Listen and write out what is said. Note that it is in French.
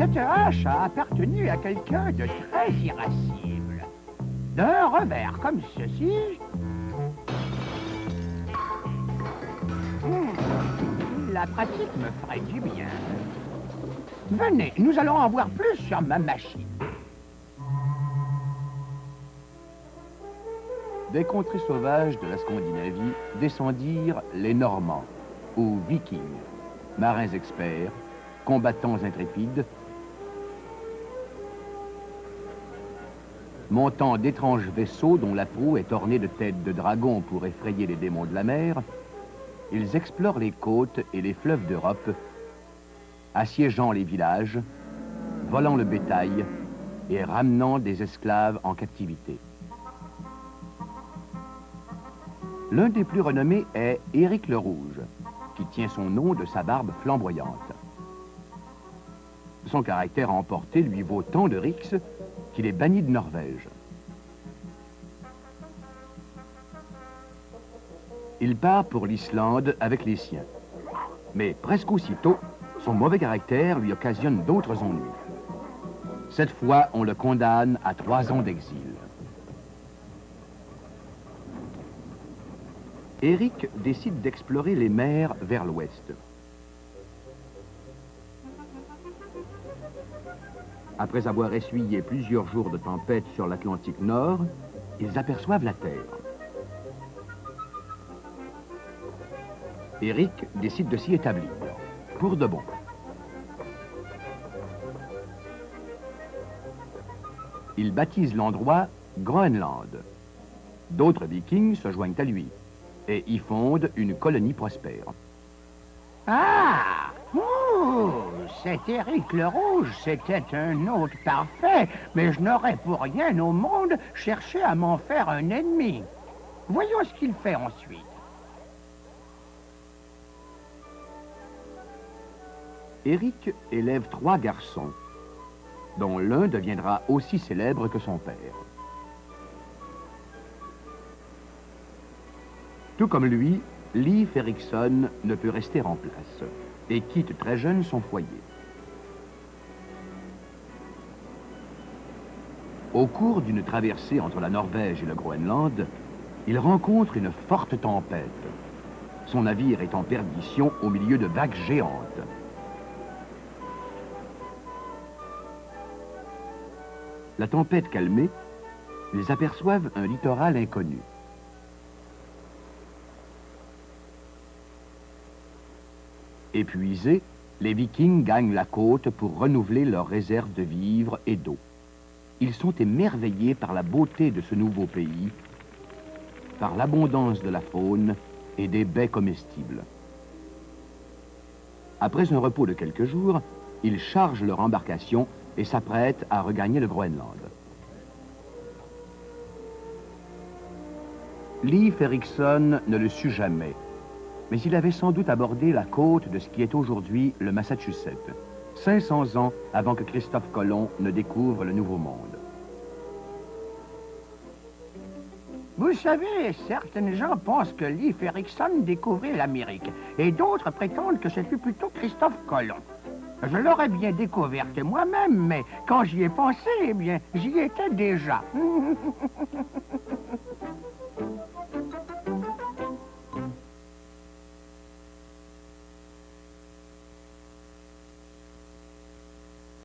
Cette hache a appartenu à quelqu'un de très irascible. D'un revers comme ceci... La pratique me ferait du bien. Venez, nous allons en voir plus sur ma machine. Des contrées sauvages de la Scandinavie descendirent les Normands, ou Vikings, marins experts, combattants intrépides, montant d'étranges vaisseaux dont la proue est ornée de têtes de dragons pour effrayer les démons de la mer. Ils explorent les côtes et les fleuves d'Europe, assiégeant les villages, volant le bétail et ramenant des esclaves en captivité. L'un des plus renommés est Éric le Rouge, qui tient son nom de sa barbe flamboyante. Son caractère emporté lui vaut tant de rixes qu'il est banni de Norvège. Il part pour l'Islande avec les siens. Mais presque aussitôt, son mauvais caractère lui occasionne d'autres ennuis. Cette fois, on le condamne à 3 ans d'exil. Éric décide d'explorer les mers vers l'ouest. Après avoir essuyé plusieurs jours de tempête sur l'Atlantique Nord, ils aperçoivent la Terre. Éric décide de s'y établir, pour de bon. Il baptise l'endroit Groenland. D'autres Vikings se joignent à lui et y fondent une colonie prospère. Ah! Ouh! Cet Éric le Rouge, c'était un hôte parfait, mais je n'aurais pour rien au monde cherché à m'en faire un ennemi. Voyons ce qu'il fait ensuite. Éric élève 3 garçons, dont l'un deviendra aussi célèbre que son père. Tout comme lui, Leif Erikson ne peut rester en place et quitte très jeune son foyer. Au cours d'une traversée entre la Norvège et le Groenland, il rencontre une forte tempête. Son navire est en perdition au milieu de vagues géantes. La tempête calmée, ils aperçoivent un littoral inconnu. Épuisés, les Vikings gagnent la côte pour renouveler leurs réserves de vivres et d'eau. Ils sont émerveillés par la beauté de ce nouveau pays, par l'abondance de la faune et des baies comestibles. Après un repos de quelques jours, ils chargent leur embarcation et s'apprêtent à regagner le Groenland. Leif Erikson ne le sut jamais, mais il avait sans doute abordé la côte de ce qui est aujourd'hui le Massachusetts, 500 ans avant que Christophe Colomb ne découvre le Nouveau Monde. Vous savez, certaines gens pensent que Leif Erikson découvrit l'Amérique, et d'autres prétendent que ce fut plutôt Christophe Colomb. Je l'aurais bien découverte moi-même, mais quand j'y ai pensé, eh bien, j'y étais déjà.